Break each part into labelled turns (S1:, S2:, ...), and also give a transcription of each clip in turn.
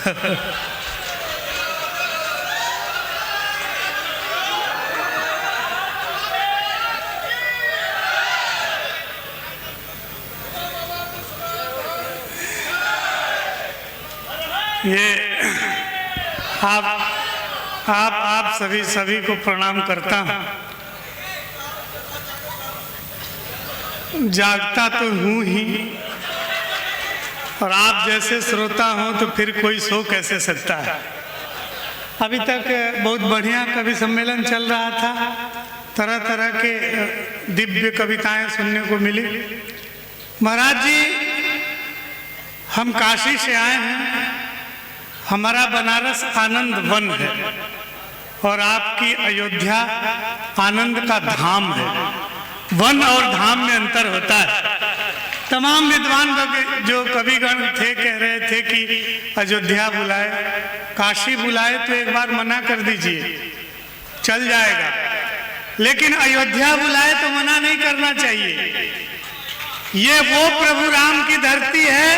S1: ये आप सभी को प्रणाम करता हूँ। जागता तो हूँ ही, और आप जैसे श्रोता हो तो फिर कोई सो कैसे सकता है। अभी तक बहुत बढ़िया कवि सम्मेलन चल रहा था, तरह तरह के दिव्य कविताएं सुनने को मिली। महाराज जी, हम काशी से आए हैं, हमारा बनारस आनंद वन है और आपकी अयोध्या आनंद का धाम है। वन और धाम में अंतर होता है। तमाम विद्वान जो कविगण थे कह रहे थे कि अयोध्या बुलाए, काशी बुलाए तो एक बार मना कर दीजिए, चल जाएगा, लेकिन अयोध्या बुलाए तो मना नहीं करना चाहिए। ये वो प्रभु राम की धरती है,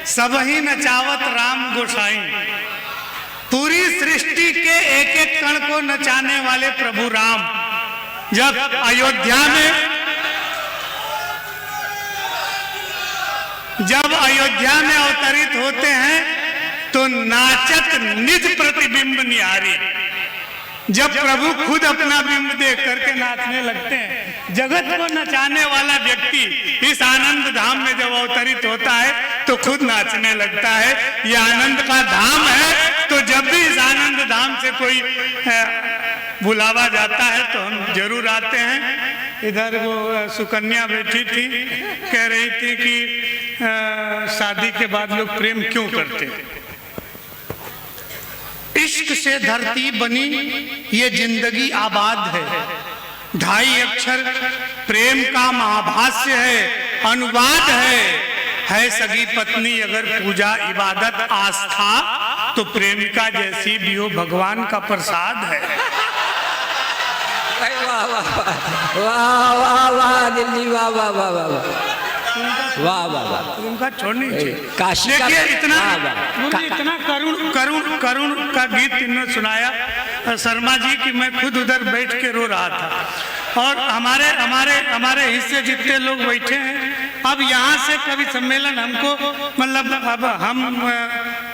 S1: सबही नचावत राम गोसाई। पूरी सृष्टि के एक एक कण को नचाने वाले प्रभु राम जब अयोध्या में अवतरित होते हैं तो नाचत निज प्रतिबिंब निहारी। जब प्रभु खुद अपना बिंब देख करके नाचने लगते हैं, जगत को नचाने वाला व्यक्ति इस आनंद धाम में जब अवतरित होता है तो खुद नाचने लगता है। ये आनंद का धाम है, तो जब भी इस आनंद धाम से कोई बुलावा जाता है तो हम जरूर आते हैं। इधर वो सुकन्या बैठी थी, कह रही थी कि शादी के बाद लोग प्रेम क्यों करते हैं। इश्क से धरती बनी ये जिंदगी आबाद है, 2.5 अक्षर प्रेम का महाभाष्य है, अनुवाद है सगी पत्नी अगर पूजा इबादत आस्था तो प्रेमिका जैसी भी हो भगवान का प्रसाद है।
S2: वाह वाह वाह वाह वाह दिल्ली, वाह वाह वाह वाह वाह वाह वाह,
S1: उनका छोड़नी चाहिए।
S2: काशी का
S1: इतना करुण का गीत इन्होंने सुनाया शर्मा जी की मैं खुद उधर बैठ के रो रहा था। और हमारे हिस्से जितने लोग बैठे हैं, अब यहाँ से कवि सम्मेलन हमको मतलब अब हम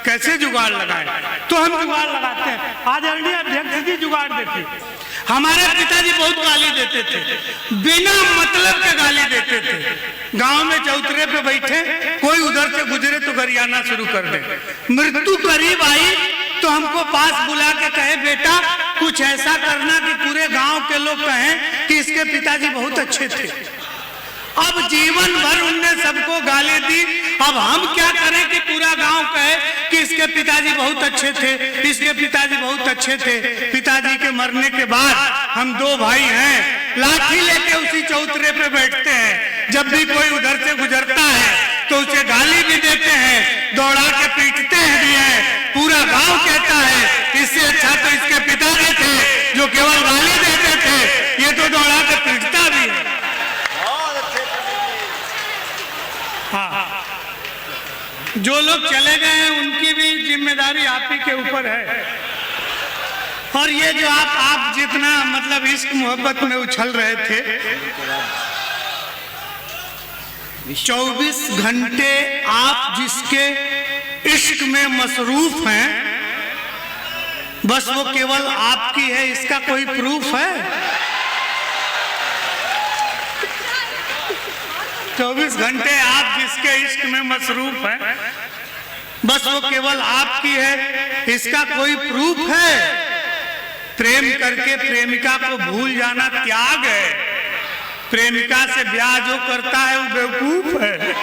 S1: कैसे जुगाड़ लगाएं, तो हम जुगाड़ लगाते हैं। आदरणीय अध्यक्ष जी जुगाड़ देखिए, हमारे पिताजी बहुत गाली देते थे, बिना मतलब के गाली देते थे। गांव में चौतरे पे बैठे, कोई उधर से गुजरे तो गरियाना शुरू कर दे। मृत्यु करीब आई तो हमको पास बुला के कहे, बेटा कुछ ऐसा करना कि पूरे गांव के लोग कहें कि इसके पिताजी बहुत अच्छे थे। अब जीवन भर उनने सबको गाली दी, अब हम क्या करें कि पूरा गांव कहे कि इसके पिताजी बहुत अच्छे थे, इसके पिताजी बहुत अच्छे थे। पिताजी के मरने के बाद हम 2 भाई हैं, लाठी लेके उसी चौतरे पे बैठते हैं। जब भी कोई उधर से गुजरता है तो उसे गाली भी देते हैं, दौड़ा के पीटते हैं भी हैं। पूरा गांव कहता है इससे अच्छा तो इसके पिताजी थे जो केवल गाली देते थे, ये तो दौड़ा के पीटता भी है। हाँ, जो लोग चले गए हैं उनकी भी जिम्मेदारी आप ही के ऊपर है। और ये जो आप जितना मतलब इश्क मोहब्बत में उछल रहे थे, 24 घंटे आप जिसके इश्क में मसरूफ हैं, बस वो केवल आपकी है, इसका कोई प्रूफ है? 24 घंटे आप जिसके इश्क में मसरूफ हैं, बस वो केवल आपकी है, इसका कोई प्रूफ है? प्रेम करके प्रेमिका को भूल जाना त्याग है, प्रेमिका से ब्याह जो करता है वो बेवकूफ है।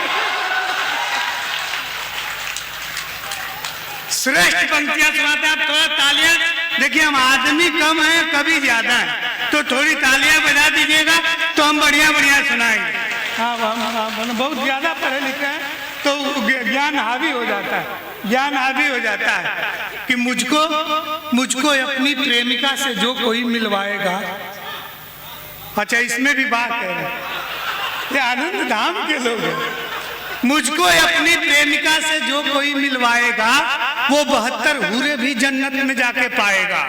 S1: श्रेष्ठ पंक्तियां सुनाते हैं। आप थोड़ा तालियां देखिए, हम आदमी कम है कभी ज्यादा है, तो थोड़ी तालियां बजा दीजिएगा तो हम बढ़िया सुनाएंगे। हाँ, हम बहुत ज्यादा पढ़े लिखे हैं तो ज्ञान हावी हो जाता है, ज्ञान हावी हो जाता है कि मुझको अपनी प्रेमिका से जो कोई मिलवाएगा। अच्छा, इसमें भी बात है, ये आनंद धाम के लोग हैं। मुझको अपनी प्रेमिका से जो कोई मिलवाएगा वो 72 हूरे भी जन्नत में जाके पाएगा।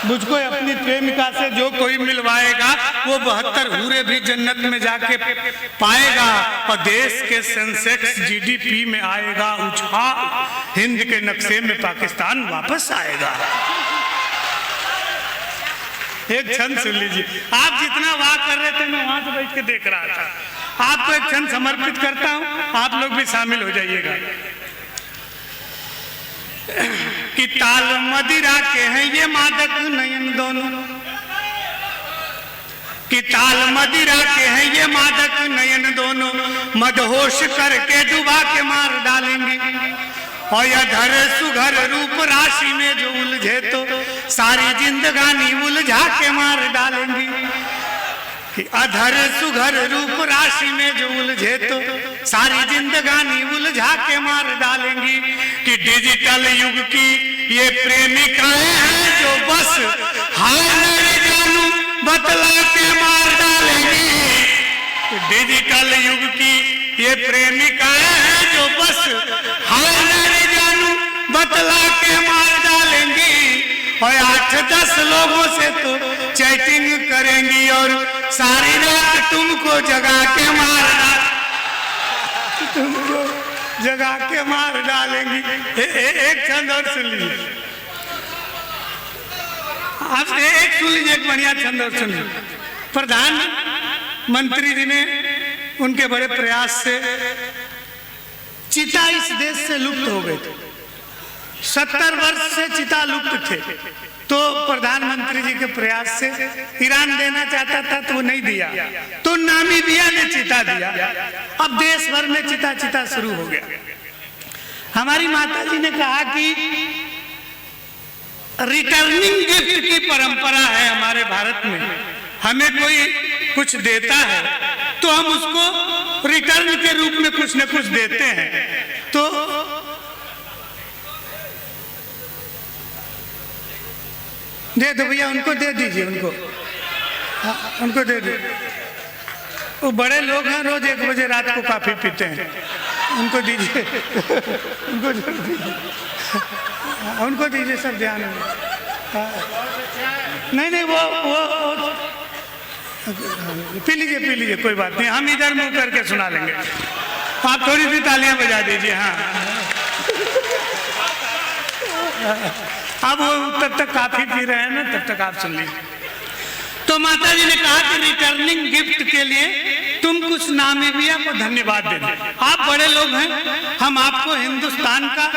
S1: मुझको अपनी प्रेमिका से जो कोई मिलवाएगा वो 72 हूरे भी जन्नत में जाके पाएगा। और देश के सेंसेक्स जीडीपी में आएगा उछाल, हिंद के नक्शे में पाकिस्तान वापस आएगा। एक क्षण सुन लीजिए, आप जितना वाह कर रहे थे मैं वहां से बैठ के देख रहा था। आपको एक क्षण समर्पित करता हूं, आप लोग भी शामिल हो जाइएगा। कि ताल मदिरा के हैं ये मादक नयन दोनों, कि ताल मदिरा के हैं ये मादक नयन दोनों, मदहोश करके डुबा के मार डालेंगे। और अधर सुघर रूप राशि में जो उलझे तो सारी जिंदगानी उलझा के मार डालेंगी। कि अधर सुघर रूप राशि में जो उलझे तो सारी जिंदगानी उलझा के मार डालेंगी। कि डिजिटल युग की ये प्रेमिकाएं हैं जो बस हाय मेरे जानू बतला के मार डालेंगी। डिजिटल युग की ये प्रेमिकाएं हैं जो बस हाय मेरे जानू बतला के मार डालेंगी। और 8-10 लोगों से तो चैटिंग करेंगी और सारी रात तुमको जगा के मार तुमको जगा के मार डालेंगी। एक छंद और सुन लीजिए, आप एक सुन लीजिए, एक बढ़िया छंद और सुन लीजिए। प्रधानमंत्री जी ने उनके बड़े प्रयास से चिता इस देश से लुप्त हो गए थे। 70 वर्ष से चिता लुप्त थे, तो प्रधानमंत्री जी के प्रयास से ईरान देना चाहता था तो वो नहीं दिया, तो नामीबिया ने चिता दिया। अब देश भर में चिता शुरू हो गया। हमारी माता जी ने कहा कि रिटर्निंग गिफ्ट की परंपरा है हमारे भारत में। हमें कोई कुछ देता है तो हम उसको रिटर्न के रूप में कुछ न कुछ देते हैं। तो दे दो भैया, उनको दे दीजिए, उनको दे दो। वो बड़े लोग हैं, रोज 1 बजे रात को काफी पीते हैं, उनको दीजिए, उनको दीजिए, सब ध्यान में। नहीं वो पी लीजिए, कोई बात नहीं, हम इधर मुंह करके सुना लेंगे। आप थोड़ी सी तालियां बजा दीजिए। हाँ, अब वो तब तक काफी पी रहे हैं ना, तब तक आप सुन लीजिए। तो माता जी ने कहा कि रिटर्निंग गिफ्ट के लिए तुम कुछ नामीबिया को धन्यवाद दे दो। आप बड़े लोग हैं, हम आपको हिंदुस्तान का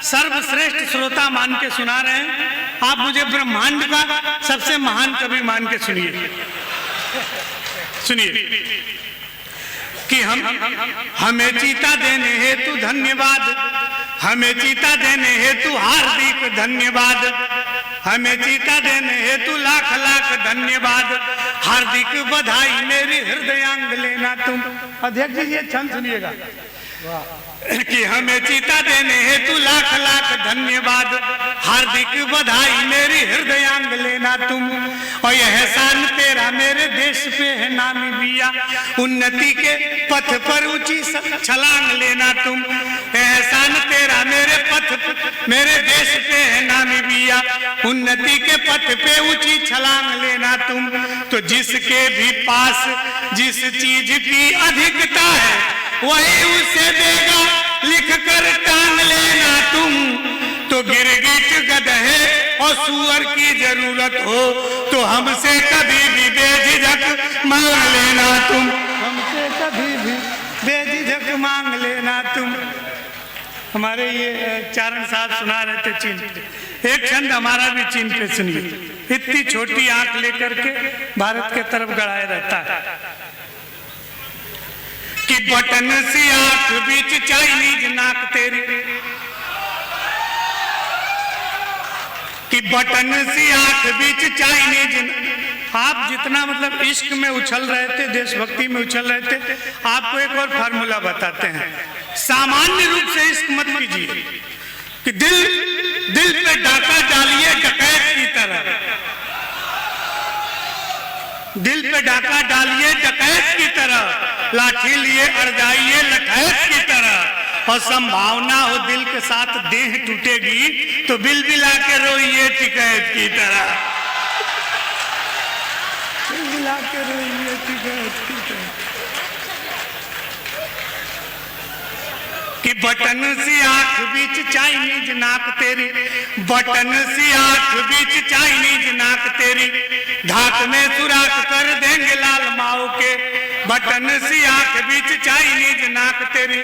S1: सर्वश्रेष्ठ श्रोता मान के सुना रहे हैं। आप मुझे ब्रह्मांड का सबसे महान कवि मान के सुनिए कि हमें चीता देने हेतु धन्यवाद, हमें चीता देने हेतु हार्दिक धन्यवाद, हमें चीता देने हेतु लाख लाख धन्यवाद। हार्दिक बधाई मेरी हृदयांग लेना तुम। अध्यक्ष जी ये छंद सुनिएगा कि हमें चीता देने हेतु लाख लाख धन्यवाद। हार्दिक बधाई मेरी हृदयांग लेना तुम। और यह एहसान तेरा मेरे देश पे है नामीबिया, उन्नति के पथ पर ऊंची छलांग लेना तुम। एहसान तेरा मेरे देश पे है नामीबिया, उन्नति के पथ पे ऊंची छलांग लेना तुम। तो जिसके भी पास जिस चीज की अधिकता है वही उसे देगा लिख कर टांग लेना तुम। तो गिरगिट गधे और सुअर की जरूरत हो तो हमसे कभी भी बेझिझक मांग लेना तुम, हमसे कभी भी बेझिझक मांग लेना तुम। हमारे ये चारण साहब सुना रहे थे चीन पे, एक छंद हमारा भी चीन पे सुनिए। इतनी छोटी आंख लेकर के भारत के तरफ गड़ाया रहता है कि बटन सी आंख बीच चाइनीज नाक तेरी, कि बटन सी आंख बीच चाइनीज। आप जितना मतलब इश्क में उछल रहे थे, देशभक्ति में उछल रहे थे, आपको एक और फार्मूला बताते हैं। सामान्य रूप से इश्क मत कीजिए कि दिल पे डाका डालिए डकैत की तरह, दिल पे डाका डालिए डकैत की तरह, लाठी लिए अड़ जाइए लठैत की तरह। और संभावना हो दिल के साथ देह टूटेगी तो बिल बिला के रोइए टिकैत की तरह, बिल बिला के रोइए टिकैत की तरह। कि बटन सी आंख बीच चाइनीज नाक तेरी, बटन सी आंख बीच चाइनीज नाक तेरी, धाक में सुराख कर देंगे लाल माओ के। बटन सी आंख बीच चाइनीज नाक तेरी,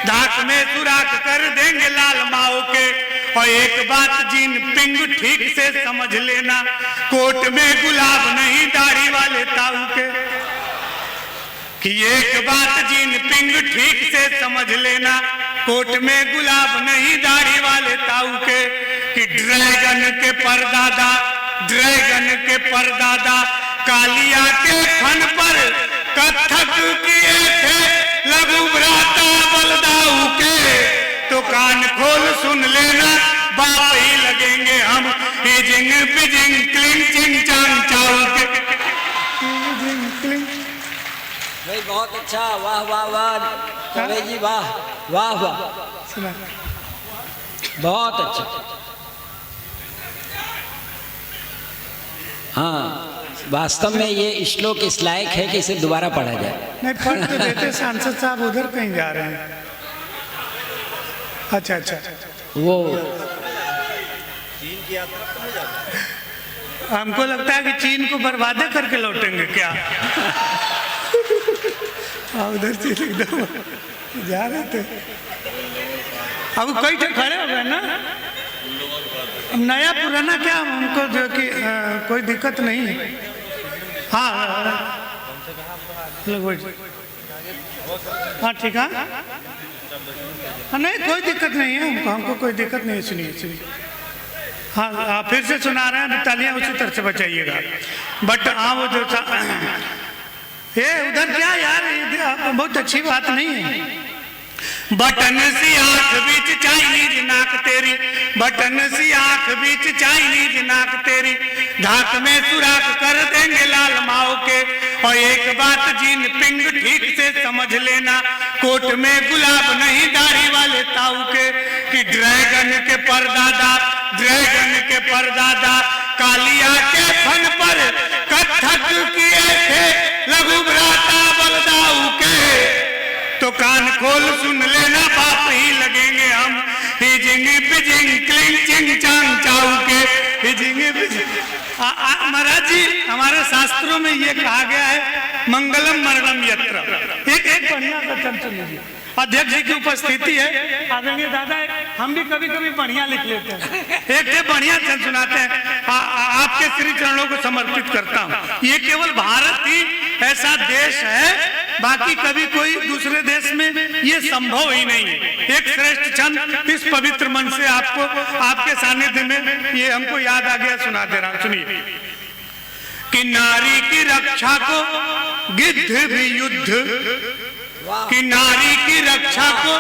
S1: धाक में सुराख कर देंगे लाल माओ के। और एक बात जिन पिंग ठीक से समझ लेना, कोट में गुलाब नहीं दाढ़ी वाले ताऊ के। कि एक बात जिन पिंग ठीक से समझ लेना, कोट में गुलाब नहीं दाढ़ी वाले ताऊ के। कि ड्रैगन के परदादा, ड्रैगन के परदादा कालिया के फन पर कथक किए थे लघु भ्राता बलदाऊ के। तो कान खोल सुन लेना, बाप ही लगेंगे हम, हिजिंग पिजिंग क्लिंग चिंग चांग चाऊ के।
S2: भाई बहुत अच्छा, वाह वाह वाह कवि जी, वाह वाह वाह, बहुत अच्छा। हाँ, वास्तव में ये श्लोक इस लायक है कि इसे दोबारा पढ़ा जाए।
S1: नहीं पढ़ तो देते, सांसद साहब उधर कहीं जा रहे हैं। अच्छा अच्छा,
S2: वो
S3: चीन की यात्रा कहाँ जा रही है?
S1: हमको लगता है कि चीन को बर्बाद करके लौटेंगे क्या। उधर से एकदम जा रहे थे, अब कई तो खड़े हो गए ना। अब नया पुराना क्या, हमको जो कि कोई दिक्कत नहीं है। हाँ हाँ ठीक है, हाँ नहीं कोई दिक्कत नहीं है हमको, हमको कोई दिक्कत नहीं है। सुनिए सुनिए, हाँ फिर से सुना रहे हैं, तालियां उसी तरह से बचाइएगा। बट हाँ वो जो ये उधर क्या यार, ये बहुत अच्छी बात नहीं है। बटन सी आंख बीच चाइनीज नाक तेरी, बटन सी आंख बीच चाइनीज नाक तेरी, धाक में सुराख कर देंगे लाल माओ के। और एक बात जिन पिंग ठीक से समझ लेना, कोट में गुलाब नहीं दाढ़ी वाले ताऊ के। कि ड्रैगन के परदादा, ड्रैगन के परदादा कालिया के फन पर कथक किए थे लघु भ्राता बलदाऊ के। तो कान खोल सुन लेना, बाप ही लगेंगे हम, हिजिंग पिजिंग क्लिंग चिंग चांग चाऊ के। हिजिंग महाराज जी, हमारे शास्त्रों में ये कहा गया है, मंगलम मरणम यत्र। एक बढ़िया वचन सुन लीजिए, अध्यक्ष जी की उपस्थिति है, आदरणीय दादा, हम भी कभी कभी बढ़िया लिख लेते हैं, एक बढ़िया चंद सुनाते हैं। आपके श्री चरणों को समर्पित करता हूँ। ये केवल भारत ही ऐसा देश है, बाकी कभी कोई दूसरे देश में ये संभव ही नहीं है। एक श्रेष्ठ छंद इस पवित्र मन से आपको, आपके सानिध्य में ये हमको याद आ गया, सुना दे रहा हूं, सुनिए। कि नारी की रक्षा को गिद्ध भी युद्ध, कि नारी की रक्षा को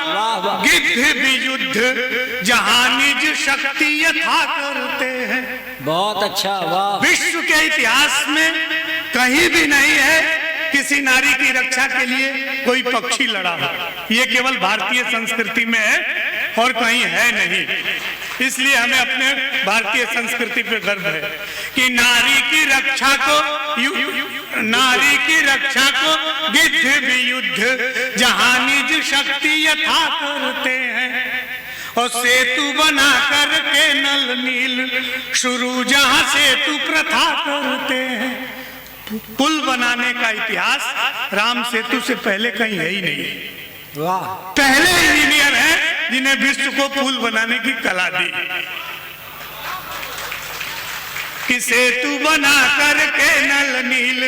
S1: गिद्ध भी युद्ध, जहां निज शक्ति यथा करते हैं।
S2: बहुत अच्छा, वाह।
S1: विश्व के इतिहास में कहीं भी नहीं है किसी नारी की रक्षा के लिए कोई पक्षी लड़ा हो, ये केवल भारतीय संस्कृति में है और कहीं है नहीं। इसलिए हमें अपने भारतीय संस्कृति पे गर्व है कि नारी की रक्षा को, नारी की रक्षा को गिद्ध भी युद्ध, जहां निज शक्ति यथा करते हैं। और सेतु बना करके नल नील, शुरू जहां सेतु प्रथा करते हैं। पुल बनाने का इतिहास राम सेतु से पहले कहीं है ही नहीं।
S2: वाह,
S1: पहले इंजीनियर हैं जिन्हें विश्व को पुल बनाने की कला दी। कि सेतु बना करके नल नील,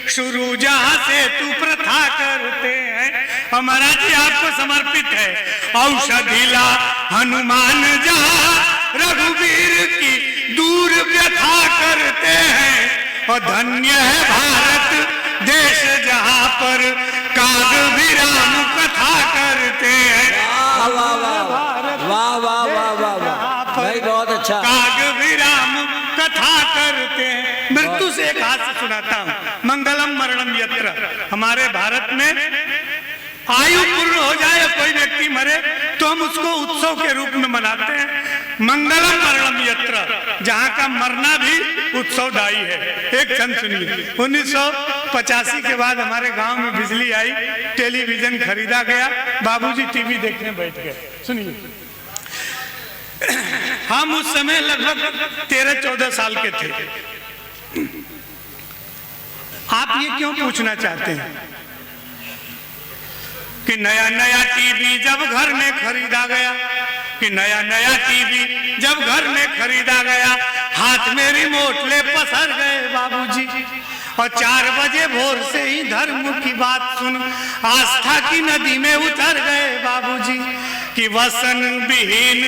S1: शुरू जहां सेतु प्रथा करते हैं। हमारा जी आपको समर्पित है। औषधिला हनुमान जहां रघुवीर की दूर व्यथा करते हैं। और धन्य है भारत देश जहां पर काग भी राम कथा करते हैं।
S2: वाह वाह वाह वाह वाह वाह वाह वाह, भाई बहुत अच्छा।
S1: काग भी राम कथा करते हैं। मृत्यु से एक हास्य सुनाता हूं, मंगलम मरणम यत्र। हमारे भारत में आयु पूर्ण हो जाए कोई व्यक्ति मरे तो हम उसको उत्सव के रूप में मनाते हैं। मंगलम मरणम यत्र, जहाँ का मरना भी उत्सवदायी है। एक क्षण सुनिए। 1985 के बाद हमारे गांव में बिजली आई, टेलीविजन खरीदा गया, बाबूजी टीवी देखने बैठ गए। सुनिए, हम उस समय लगभग 13-14 साल के थे। आप ये क्यों पूछना चाहते हैं कि नया नया टीवी जब घर में खरीदा गया, कि नया नया टीवी जब घर में खरीदा गया, हाथ में रिमोट ले पसर गए बाबूजी, और 4 बजे भोर से ही धर्म की बात सुन आस्था की नदी में उतर गए बाबूजी, कि वसन विहीन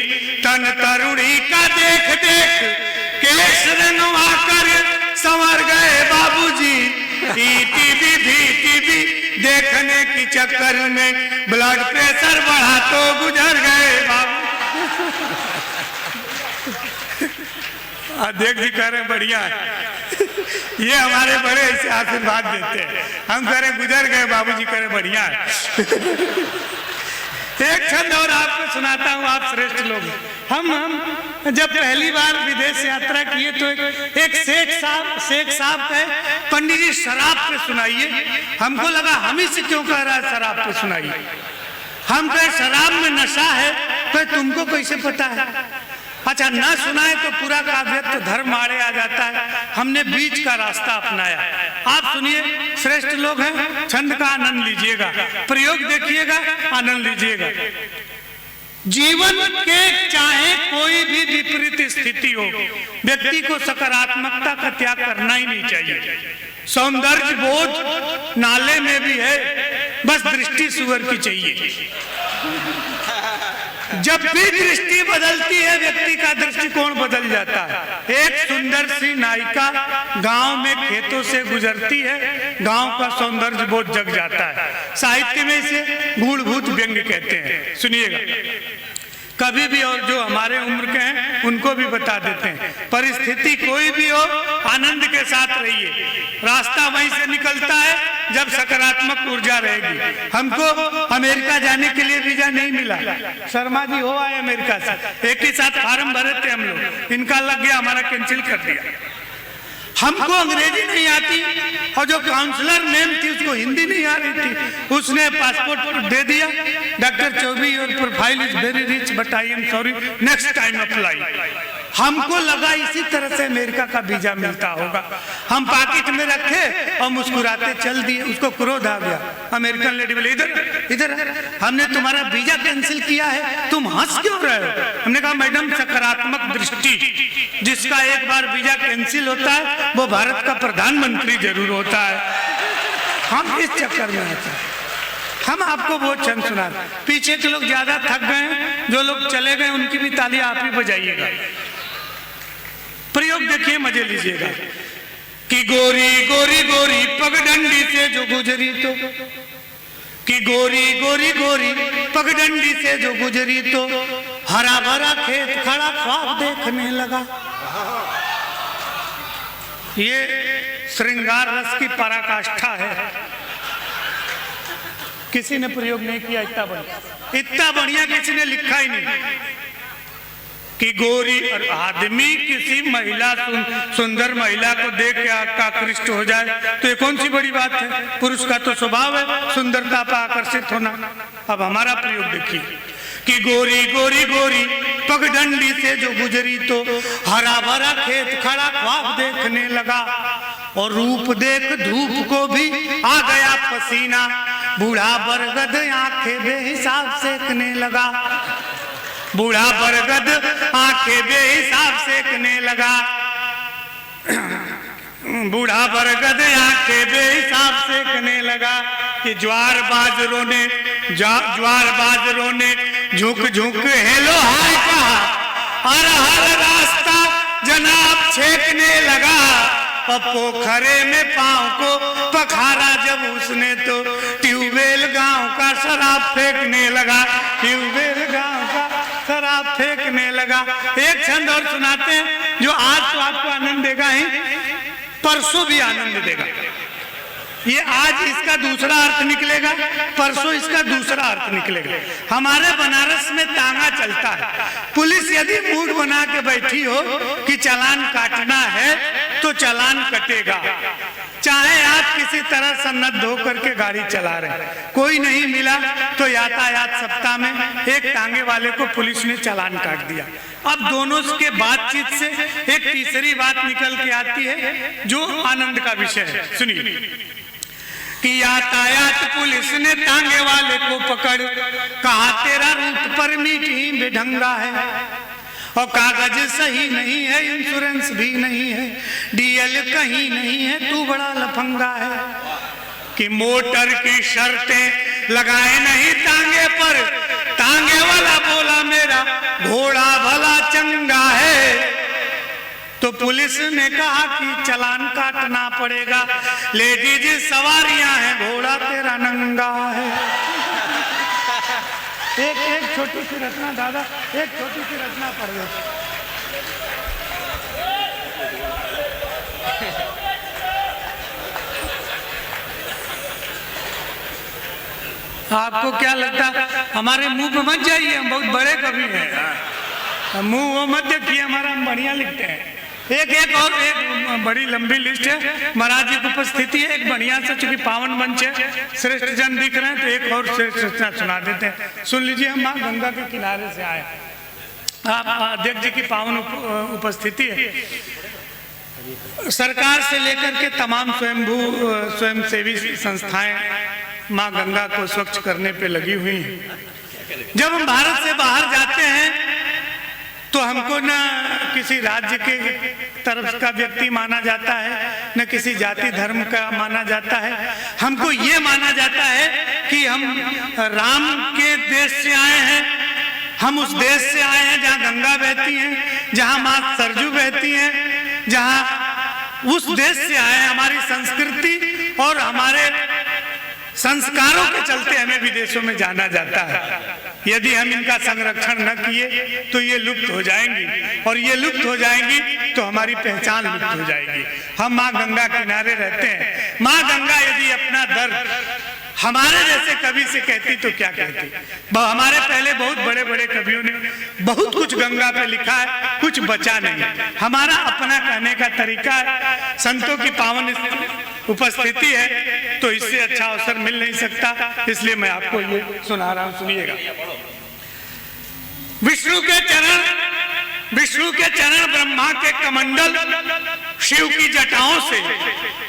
S1: तन तरुणी का देख देख केश रंगवा कर संवर गए बाबूजी, टीवी देखने की चक्कर में ब्लड प्रेशर बढ़ा तो गुजर गए बाबू। देख जी कह रहे बढ़िया है, ये हमारे बड़े ऐसे आशीर्वाद देते हैं। हम कह रहे गुजर गए, बाबूजी कह रहे बढ़िया है। एक छंद और आपको सुनाता हूँ, आप श्रेष्ठ लोग। हम जब पहली बार विदेश यात्रा किए तो एक शेख साहब कहे पंडित जी शराब पे सुनाइए। हमको लगा हम ही से क्यों कह रहा है शराब पे सुनाइए। हम कहे शराब में नशा है, तो तुमको कैसे पता है? अच्छा, ना सुनाए तो पूरा काव्य तो धर्म आड़े आ जाता है। हमने बीच का रास्ता अपनाया। आप सुनिए, श्रेष्ठ लोग हैं, छंद का आनंद लीजिएगा, प्रयोग देखिएगा, आनंद लीजिएगा। जीवन के चाहे कोई भी विपरीत स्थिति हो, व्यक्ति को सकारात्मकता का त्याग करना ही नहीं चाहिए। सौंदर्य बोध नाले में भी है, बस दृष्टि सुअर की चाहिए। जब भी दृष्टि बदलती है व्यक्ति का दृष्टिकोण बदल जाता है। एक सुंदर सी नायिका गांव में खेतों से गुजरती है, गांव का सौंदर्य बोध जग जाता है। साहित्य में इसे गूढ़भूत व्यंग्य कहते हैं। सुनिएगा, कभी भी, और जो हमारे उम्र के हैं उनको भी बता देते हैं, परिस्थिति कोई भी हो आनंद के साथ रहिए। रास्ता वहीं से निकलता है जब सकारात्मक ऊर्जा रहेगी। हमको अमेरिका जाने के लिए वीजा नहीं मिला, शर्मा जी हो आए अमेरिका से, एक ही साथ फार्म भरे थे हम लोग, इनका लग गया, हमारा कैंसिल कर दिया। हमको अंग्रेजी नहीं आती, और जो काउंसलर मैम थी उसको हिंदी नहीं आ रही थी, उसने पासपोर्ट दे दिया, doctor Chaubis your profile is very rich but I am sorry next time apply. हमको लगा इसी तरह से अमेरिका का वीजा मिलता होगा। हम पॉकेट में रखे और मुस्कुराते चल दिए। उसको क्रोध आ गया, अमेरिकन लेडी बोले इधर इधर, हमने तुम्हारा वीजा कैंसिल किया है, तुम हंस क्यों रहे हो? हमने कहा मैडम सकारात्मक दृष्टि, जिसका एक बार वीजा कैंसिल होता है वो भारत का प्रधानमंत्री जरूर होता है। हम इस चक्कर में आते हैं। हम आपको बहुत छंद सुना, पीछे के लोग ज्यादा थक गए, जो लोग चले गए उनकी भी ताली आप ही बजाइएगा। प्रयोग देखिए, मजे लीजिएगा। कि गोरी गोरी गोरी पगडंडी से जो गुजरी तो, कि गोरी गोरी गोरी पगडंडी से जो गुजरी तो, हरा भरा खेत खड़ा ख्वाब देखने लगा। ये श्रृंगार रस की पराकाष्ठा है। किसी ने प्रयोग नहीं किया इतना बढ़िया किसी ने लिखा ही नहीं। कि गोरी, और आदमी किसी महिला सुंदर महिला को देख के आकृष्ट हो जाए तो ये कौन सी बड़ी बात है? पुरुष का तो स्वभाव है सुंदरता पर आकर्षित होना। अब हमारा प्रयोग देखिए। कि गोरी गोरी गोरी पगडंडी से जो गुजरी तो, हरा भरा खेत खड़ा ख्वाब देखने लगा, और रूप देख धूप को भी आ गया पसीना, बूढ़ा बरगद आंखें बेहिसाब सेकने लगा। बूढ़ा बरगद आंखें बेहिसाब सेकने लगा। बूढ़ा बरगद आंखें बेहिसाब सेकने लगा। कि ज्वार बाजरों ने झुक झुक हेलो हाय कहा, हर हर रास्ता जनाब छेकने लगा। और पोखरे में पांव को पखारा जब उसने तो, ट्यूबवेल गांव का शराब फेंकने लगा। ट्यूबवेल गांव का शराब फेंकने लगा। एक छंद और सुनाते हैं जो आज तो आपको आनंद देगा ही, परसों भी आनंद देगा। ये आज इसका दूसरा अर्थ निकलेगा, परसों इसका दूसरा अर्थ निकलेगा। हमारे बनारस में तांगा चलता है। पुलिस यदि मूड बना के बैठी हो कि चालान काटना है तो चालान कटेगा, चाहे आप किसी तरह सन्नद्ध होकर के गाड़ी चला रहे हैं। कोई नहीं मिला तो यातायात सप्ताह में एक तांगे वाले को पुलिस ने चालान काट दिया। अब दोनों के बातचीत से एक तीसरी बात निकल के आती है जो आनंद का विषय है। सुनिए कि यातायात पुलिस ने तांगे वाले को पकड़, कहा तेरा रूट परमिट ही बेढंगा है और कागज सही नहीं है, इंश्योरेंस भी नहीं है, डीएल कहीं नहीं है, तू बड़ा लफंगा है। कि मोटर की शर्तें लगाए नहीं तांगे पर, तांगे वाला बोला मेरा घोड़ा भला चंगा है। तो पुलिस ने कहा कि चालान काटना पड़ेगा, लेडीज सवारियां हैं, घोड़ा तेरा नंगा है। एक छोटी सी रचना दादा, एक छोटी सी रचना पढ़ दो। आपको क्या लगता है? हमारे मुंह पे मत जाइए, हम बहुत बड़े कवि हैं। मुंह वो मत देखिए, हमारा हम बढ़िया लिखते हैं। एक और एक बड़ी लंबी लिस्ट है। महाराज जी की उपस्थिति है, एक बढ़िया से, चूंकि पावन मंच है, श्रेष्ठ जन दिख रहे हैं तो एक और श्रेष्ठ रचना सुना देते हैं। सुन लीजिए, हम माँ गंगा के किनारे से आए। आप अध्यक्ष जी की पावन उपस्थिति है। सरकार से लेकर के तमाम स्वयंसेवी संस्थाएं माँ गंगा को स्वच्छ करने पे लगी हुई हैं। जब हम भारत से बाहर जाते हैं तो हमको न किसी राज्य के तरफ का व्यक्ति माना जाता है, न किसी जाति धर्म का माना जाता है। हमको ये माना जाता है कि हम राम के देश से आए हैं, हम उस देश से आए हैं जहाँ गंगा बहती है, जहाँ माँ सरजू बहती है, जहाँ उस देश से आए हैं। हमारी संस्कृति और हमारे संस्कारों के चलते हमें विदेशों में जाना जाता है। यदि हम इनका संरक्षण न किए तो ये लुप्त हो जाएंगी, और ये लुप्त हो जाएंगी तो हमारी पहचान लुप्त हो जाएगी। हम माँ गंगा किनारे रहते हैं। माँ गंगा यदि अपना दर्द हमारे जैसे कवि से कहती तो क्या कहती? हमारे पहले बहुत बड़े बड़े कवियों ने बहुत कुछ गंगा पे लिखा है, कुछ बचा नहीं। हमारा अपना कहने का तरीका है। संतों की पावन उपस्थिति है तो इससे अच्छा अवसर मिल नहीं सकता, इसलिए मैं आपको ये सुना रहा हूं, सुनिएगा। विष्णु के चरण ब्रह्मा के कमंडल, शिव की जटाओं से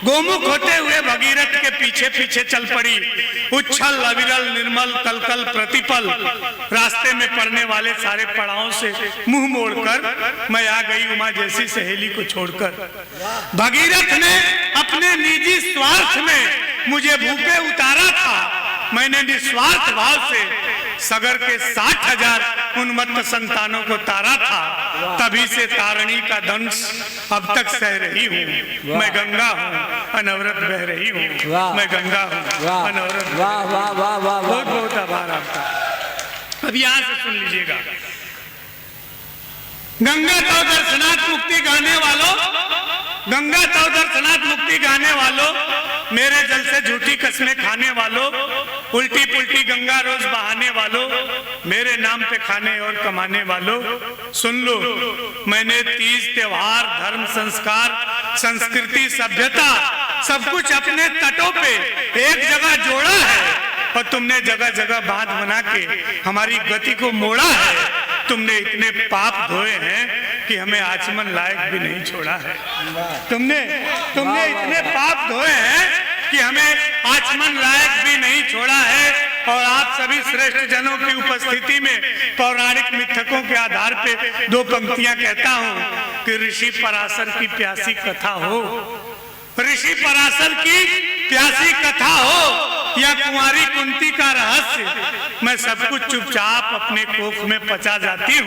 S1: गोमुख होते हुए भगीरथ के पीछे पीछे चल पड़ी। उच्छल अविरल निर्मल कलकल प्रतिपल, रास्ते में पड़ने वाले सारे पड़ावों से मुंह मोड़कर मैं आ गई उमा जैसी सहेली को छोड़कर। भगीरथ ने अपने निजी स्वार्थ में मुझे भूखे उतारा था, मैंने निस्वार्थ भाव से सगर के 60,000 उन्मत्त संतानों को तारा था। तभी से तारणी का दंश अब तक सह रही हूँ। मैं गंगा हूँ, अनवरत बह रही हूँ। मैं गंगा हूँ, अनवरत। बहुत बहुत आभार आपका। अब यहाँ से सुन लीजिएगा। गंगा तो दर्शनाथ मुक्ति गाने वालों, गंगा तो दर्शनाथ मुक्ति गाने वालों, मेरे जल से झूठी कस्में खाने वालों, उल्टी पुल्टी गंगा रोज बहाने वालों, मेरे नाम पे खाने और कमाने वालों, सुन लो, मैंने तीज त्योहार धर्म संस्कार संस्कृति सभ्यता सब कुछ अपने तटों पे एक जगह जोड़ा है, और तुमने जगह जगह बांध बना के हमारी गति को मोड़ा है। तुमने इतने पाप धोए हैं कि हमें आचमन लायक भी नहीं छोड़ा है। तुमने इतने पाप धोए हैं कि हमें आचमन लायक भी नहीं छोड़ा है। और आप सभी श्रेष्ठ जनों की उपस्थिति में पौराणिक मिथकों के आधार पे दो पंक्तियां कहता हूं कि ऋषि पराशर की प्यासी कथा हो, ऋषि पराशर की प्यासी कथा हो या कुंवारी कुंती का रहस्य, मैं सब कुछ चुपचाप अपने कोख में पचा जाती हूँ।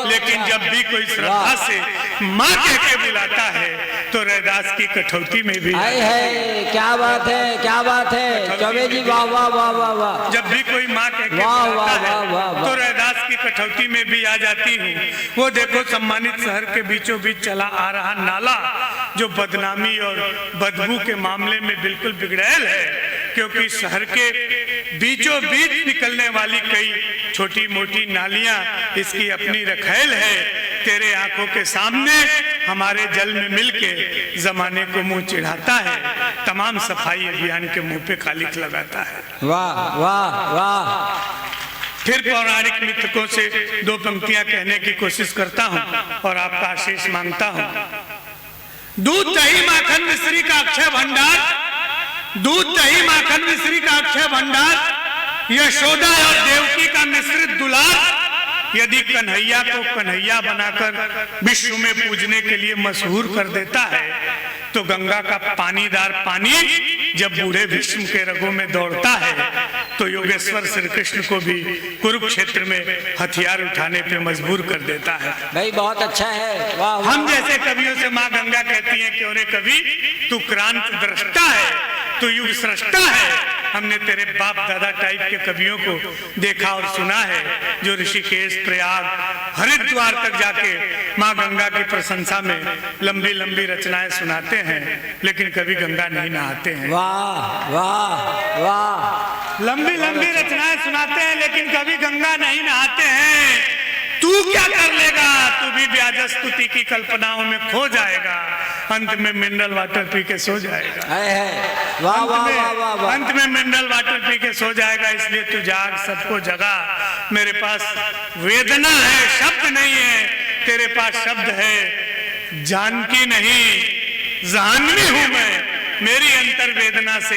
S1: लेकिन जब भी कोई श्रद्धा से माँ कह के बुलाता है तो रैदास की कठौती में भी
S2: है। क्या बात है, क्या बात है चौबे जी, वाह वाह वाह वाह वाह।
S1: जब भी कोई माँ कह के बुलाता है तो रैदास की कठौती में भी आ जाती हूँ। वो देखो सम्मानित शहर के बीचों बीच चला आ रहा नाला, जो बदनामी और बदबू के मामले में बिल्कुल बिगड़ैल है, क्योंकि शहर के बीचों बीच निकलने वाली कई छोटी मोटी नालियां इसकी अपनी रखैल है। तेरे आंखों के सामने हमारे जल में मिलके जमाने को मुंह चिढ़ाता है, तमाम सफाई अभियान के मुंह पे कालिक लगाता है।
S2: वाह वाह वाह।
S1: फिर पौराणिक मित्रकों से दो पंक्तियां कहने की कोशिश करता हूं और आपका आशीष मांगता हूं। दूध दही माखन मिश्री का अक्षय भंडार, दूध दही माखन मिश्री का अक्षय भंडार, यशोदा और देवकी का मिश्रित दुलार, यदि कन्हैया को कन्हैया बनाकर विश्व में पूजने के लिए मशहूर कर देता है, तो गंगा का पानीदार पानी जब बूढ़े भीष्म के रगों में दौड़ता है, तो योगेश्वर श्री कृष्ण को भी कुरुक्षेत्र में हथियार उठाने पे मजबूर कर देता है।
S2: भाई बहुत अच्छा है, वाह वाह।
S1: हम जैसे कवियों से माँ गंगा कहती है कि अरे कवि तू क्रांत दृष्टा है, तू युग सृष्टा है। हमने तेरे बाप दादा टाइप के कवियों को देखा और सुना है, जो ऋषिकेश, प्रयाग, हरिद्वार तक जाके माँ गंगा की प्रशंसा में लंबी लंबी रचनाएं सुनाते हैं, लेकिन कभी गंगा नहीं नहाते हैं।
S2: वाह वाह वाह।
S1: लंबी लंबी रचनाएं सुनाते हैं, लेकिन कभी गंगा नहीं नहाते हैं। तू क्या कर लेगा? तू भी व्याज स्तुति की कल्पनाओं में खो जाएगा, अंत में मिनरल वाटर पी के सो जाएगा।
S2: है वाह वाह वाह वाह वाह।
S1: अंत में मिनरल वाटर पी के सो जाएगा। इसलिए तू जाग, सबको जगा। मेरे पास वेदना है, शब्द नहीं है। तेरे पास शब्द है, जानकी नहीं जाह्नवी हूं मैं। मेरी अंतर वेदना से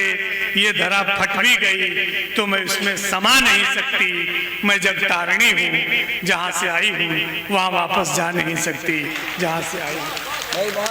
S1: ये धरा फट भी गई, तो मैं उसमें समा नहीं सकती। मैं जग तारिणी हूँ, जहाँ से आई हूँ वहाँ वापस जा नहीं सकती, जहाँ से आई हूँ।